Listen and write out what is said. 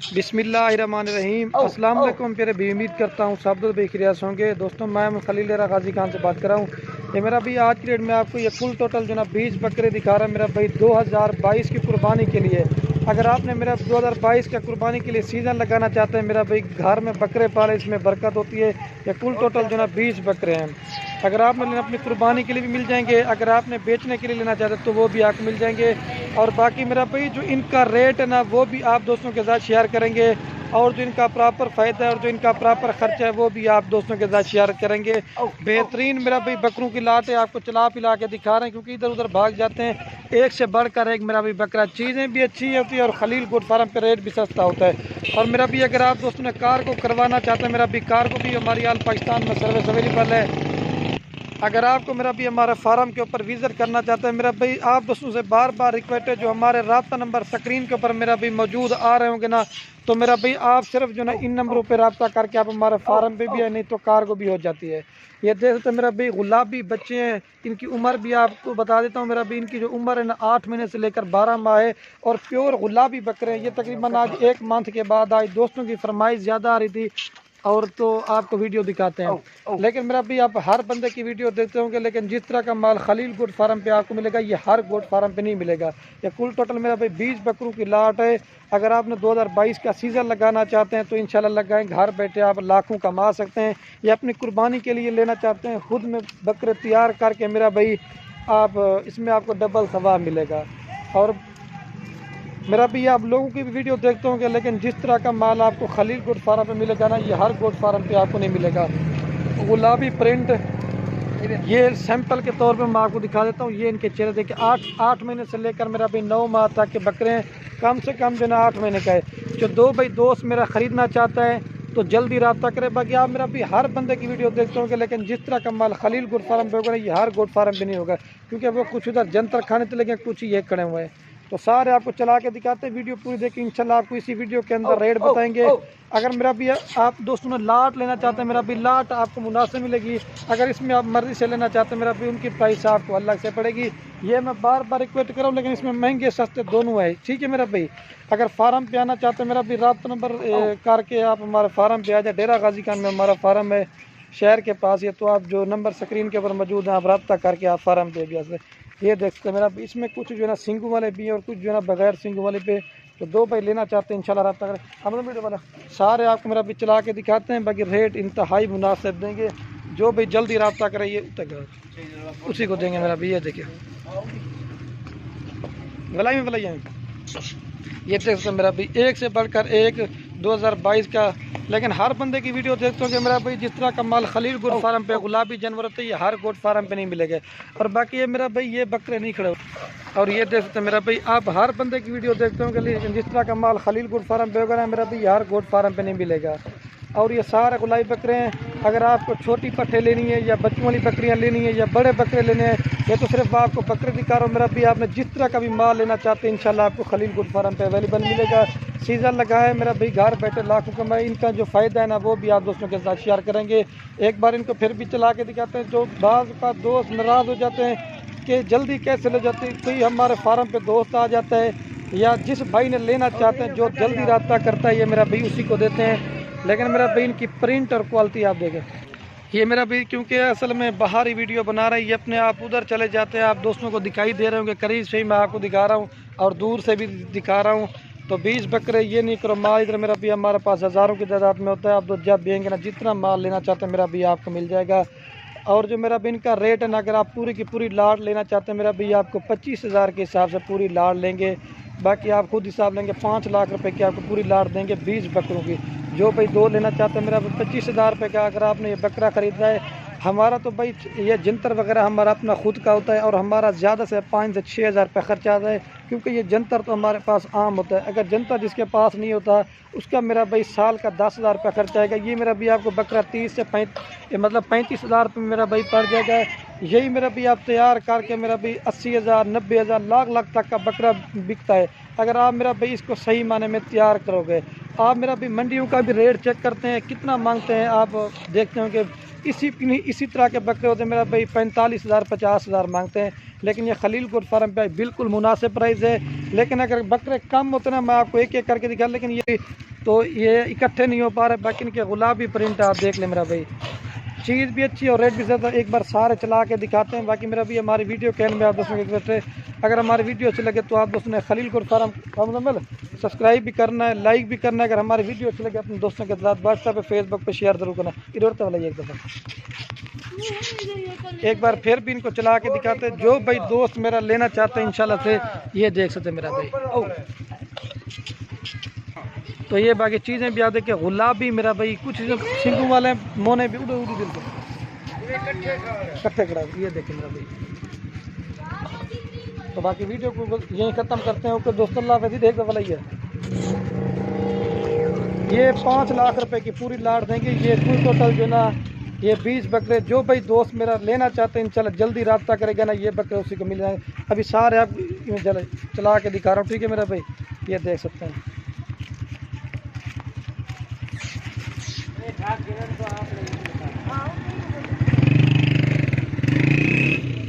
बिस्मिल्लाहिर्रहमानिर्रहीम। अस्सलाम वालेकुम प्यारे भी, उम्मीद करता हूँ सब लोग बेखिरियात होंगे। दोस्तों मैं खलील गाजी खान से बात कर रहा हूँ। ये मेरा भाई आज की डेट में आपको ये कुल टोटल जो ना 20 बकरे दिखा रहा है मेरा भाई 2022 की कुर्बानी के लिए। अगर आपने मेरा 2022 का कुर्बानी के लिए सीज़न लगाना चाहते हैं मेरा भाई, घर में बकरे पाले इसमें बरकत होती है। ये कुल टोटल जो ना 20 बकरे हैं। अगर आपने लेना अपनी कुर्बानी के लिए भी मिल जाएंगे, अगर आपने बेचने के लिए लेना चाहते हैं तो वो भी आपको मिल जाएंगे। और बाकी मेरा भाई जो इनका रेट है ना वो भी आप दोस्तों के साथ शेयर करेंगे, और जो इनका प्रॉपर फ़ायदा है और जो इनका प्रॉपर खर्चा है वो भी आप दोस्तों के साथ शेयर करेंगे। बेहतरीन मेरा भाई बकरों की लाट है, आपको चला पिला के दिखा रहे हैं क्योंकि इधर उधर भाग जाते हैं। एक से बढ़कर एक मेरा भाई बकरा, चीज़ें भी अच्छी होती है और खलील गोट फार्म पे रेट भी सस्ता होता है। और मेरा भी अगर आप दोस्तों ने कार को करवाना चाहते हैं मेरा भी, कार को भी हमारी आल पाकिस्तान में सर्विस अवेलेबल है। अगर आपको मेरा भी हमारे फार्म के ऊपर विजिट करना चाहते हैं मेरा भाई, आप दोस्तों से बार बार रिक्वेस्ट है, जो हमारे राब्ता नंबर स्क्रीन के ऊपर मेरा भी मौजूद आ रहे होंगे ना, तो मेरा भाई आप सिर्फ जो ना इन नंबरों पे रब्ता करके आप हमारे फार्म पे भी है, नहीं तो कार को भी हो जाती है। ये देख सकते हैं मेरा भाई गुलाबी बच्चे हैं। इनकी उम्र भी आपको बता देता हूँ मेरा भाई, इनकी जो उम्र है ना 8 महीने से लेकर 12 माह है और प्योर गुलाबी बकरे हैं। ये तकरीबन आज 1 मंथ के बाद आज दोस्तों की फरमाइश ज़्यादा आ रही थी और तो आपको वीडियो दिखाते हैं। लेकिन मेरा भी आप हर बंदे की वीडियो देखते होंगे, लेकिन जिस तरह का माल खलील गोट फार्म पे आपको मिलेगा ये हर गोट फार्म पे नहीं मिलेगा। ये कुल टोटल मेरा भाई 20 बकरों की लाट है। अगर आपने 2022 का सीज़न लगाना चाहते हैं तो इंशाल्लाह लगाएं, घर बैठे आप लाखों कमा सकते हैं। या अपनी कुर्बानी के लिए लेना चाहते हैं खुद में बकरे तैयार करके मेरा भाई, आप इसमें आपको डबल सवाब मिलेगा। और मेरा भी आप लोगों की भी वीडियो देखते होंगे, लेकिन जिस तरह का माल आपको खलील गोट फार्म पे मिलेगा ना ये हर गोट फार्म पे आपको नहीं मिलेगा। गुलाबी प्रिंट, ये सैंपल के तौर पे मैं आपको दिखा देता हूँ। ये इनके चेहरे देखिए, 8 महीने से लेकर मेरा भाई 9 माह तक के बकरे हैं, कम से कम जो ना 8 महीने का है। जो दो भाई दोस्त मेरा ख़रीदना चाहता है तो जल्दी रब्ता करें। बाकी आप मेरा भी हर बंदे की वीडियो देखते होंगे, लेकिन जिस तरह का माल खलील गोट फार्म पे होगा ना ये हर गोट फार्म पे नहीं होगा, क्योंकि वो कुछ उधर जंतर खाने चले गए, कुछ ही ये खड़े हुए हैं। तो सारे आपको चला के दिखाते हैं, वीडियो पूरी देखिए। इंशाल्लाह आपको इसी वीडियो के अंदर रेट बताएंगे। अगर मेरा भी आप दोस्तों ने लाट लेना चाहते हैं मेरा भी, लाट आपको मुनासिब मिलेगी। अगर इसमें आप मर्जी से लेना चाहते हैं मेरा भी, उनकी प्राइस आपको अलग से पड़ेगी। ये मैं बार बार रिक्वेस्ट कर रहा हूँ, लेकिन इसमें महंगे सस्ते दोनों है, ठीक है मेरा भाई। अगर फार्म पे आना चाहते हैं मेरा भी, राब्ता नंबर करके आप हमारे फार्म पे आ जाए। डेरा गाजी खान में हमारा फार्म है, शहर के पास है। तो आप जो नंबर स्क्रीन के ऊपर मौजूद है आप रब्ता करके आप फार्म पे भी आ सकते। ये देख सकते हैं मेरा, इसमें कुछ जो है ना सिंगू वाले भी हैं और कुछ जो है ना बगैर सिंगू वाले पे। तो दो भाई लेना चाहते हैं इंशाल्लाह रब्ता करें। हम वीडियो वाला सारे आपको मेरा भी चला के दिखाते हैं। बाकी रेट इंतहाई मुनासिब देंगे, जो भाई जल्दी रब्ता करे ये तक उसी को देंगे मेरा भी। ये देखिए गलाई में गलाई, ये देख सकते हैं मेरा भी, एक से बढ़कर एक 2022 का। लेकिन हर बंदे की वीडियो देखते हो कि मेरा भाई जिस तरह का माल खलील गोट फार्म पे गुलाबी जानवर होते हैं ये हर गोट फार्म पे नहीं मिलेगा। और बाकी ये मेरा भाई ये बकरे नहीं खड़े। और ये देख सकते हैं मेरा भाई, आप हर बंदे की वीडियो देखते होंगे, लेकिन जिस तरह का माल खलील गोट फार्म पे होगा ना मेरा भाई हर गोट फार्म पे नहीं मिलेगा। और ये सारे गुलाबी बकरे हैं। अगर आपको छोटी पट्टे लेनी है या बच्चों वाली बकरियां लेनी है या बड़े बकरे लेने हैं, ये तो सिर्फ आपको बकरे दिखा रहा हूँ मेरा भी। आपने जिस तरह का भी माल लेना चाहते हैं इंशाल्लाह आपको खलील गोट फार्म पे अवेलेबल मिलेगा। सीज़न लगा है मेरा भाई, घर बैठे लाखों कमाए। इनका जो फ़ायदा है ना वो भी आप दोस्तों के साथ शेयर करेंगे। एक बार इनको फिर भी चला के दिखाते हैं। जो बाज़ का दोस्त नाराज़ हो जाते हैं कि जल्दी कैसे ले जाते हैं, कोई हमारे फार्म पे दोस्त आ जाता है या जिस भाई ने लेना चाहते हैं जो जल्दी रब्ता करता है ये मेरा भाई उसी को देते हैं। लेकिन मेरा भाई इनकी प्रिंट और क्वालिटी आप देखें, ये मेरा भाई क्योंकि असल में बाहर ही वीडियो बना रहा है, ये अपने आप उधर चले जाते हैं। आप दोस्तों को दिखाई दे रहे होंगे, करीब से ही मैं आपको दिखा रहा हूँ और दूर से भी दिखा रहा हूँ। तो 20 बकरे ये नहीं करो माल इधर मेरा भी, हमारे पास हज़ारों की तादाद में होता है। आप तो जब देंगे ना जितना माल लेना चाहते हैं मेरा भी आपको मिल जाएगा। और जो मेरा भी इनका रेट है ना, अगर आप पूरी की पूरी लाट लेना चाहते हैं मेरा भी आपको 25,000 के हिसाब से पूरी लाट लेंगे। बाकी आप खुद हिसाब लेंगे, 5 लाख रुपए की आपको पूरी लाट देंगे 20 बकरों की। जो भाई दो लेना चाहते हैं मेरा 25,000 रुपये का अगर आपने ये बकरा ख़रीदना है। हमारा तो भाई ये जंतर वगैरह हमारा अपना खुद का होता है और हमारा ज़्यादा से 5 से 6,000 रुपये खर्चा आता है, क्योंकि ये जंतर तो हमारे पास आम होता है। अगर जंतर जिसके पास नहीं होता उसका मेरा भाई साल का 10,000 रुपये खर्चा आएगा। ये मेरा भी आपको बकरा 30 से 35,000 रुपये मेरा भाई पड़ जाएगा। यही मेरा भी आप तैयार करके मेरा भी 80,000 90,000 लाख तक का बकरा बिकता है। अगर आप मेरा भाई इसको सही माने में तैयार करोगे। आप मेरा भी मंडियों का भी रेट चेक करते हैं, कितना मांगते हैं। आप देखते हो कि इसी तरह के बकरे होते हैं मेरा भाई 45,000 50,000 मांगते हैं, लेकिन ये खलीलपुर फार्म पे बिल्कुल मुनासिब प्राइस है। लेकिन अगर बकरे कम होते ना, मैं आपको एक एक करके दिखा, लेकिन ये इकट्ठे नहीं हो पा रहे। बाकी इनके गुलाबी प्रिंट आप देख लें मेरा भाई, चीज़ भी अच्छी और रेट भी ज़्यादा। एक बार सारे चला के दिखाते हैं। बाकी मेरा भी हमारी वीडियो कहने में आप दोस्तों के बैठे, अगर हमारी वीडियो अच्छी लगे तो आप दोस्तों ने खलीलपुर फार्म सब्सक्राइब भी करना है, लाइक भी करना है। अगर हमारी वीडियो अच्छी लगे अपने दोस्तों के साथ व्हाट्सएप पे फेसबुक पे शेयर जरूर करना। इधर तो वाला एक दफ़ा एक बार फिर भी इनको चला के दिखाते हैं। जो भाई दोस्त मेरा लेना चाहते हैं इंशाल्लाह से ये देख सकते हैं मेरा भाई। तो ये बाकी चीज़ें भी याद है कि गुलाबी मेरा भाई, कुछ सिंगू वाले मोने भी उड़ी उड़ी दिल कट्ठे करा, ये देखें मेरा भाई। तो बाकी वीडियो को यहीं ख़त्म करते हैं। ओके दोस्तों, अल्लाह हाफ़िज़। देख वाला ही है, ये 5 लाख रुपए की पूरी लाट देंगे। ये कुल टोटल जो ना ये 20 बकरे, जो भाई दोस्त मेरा लेना चाहते हैं इंशाल्लाह जल्दी रब्ता करेगा ना, ये बकरे उसी को मिल जाएंगे। अभी सारे आप चला के दिखा रहा हूँ, ठीक है मेरा भाई, ये देख सकते हैं।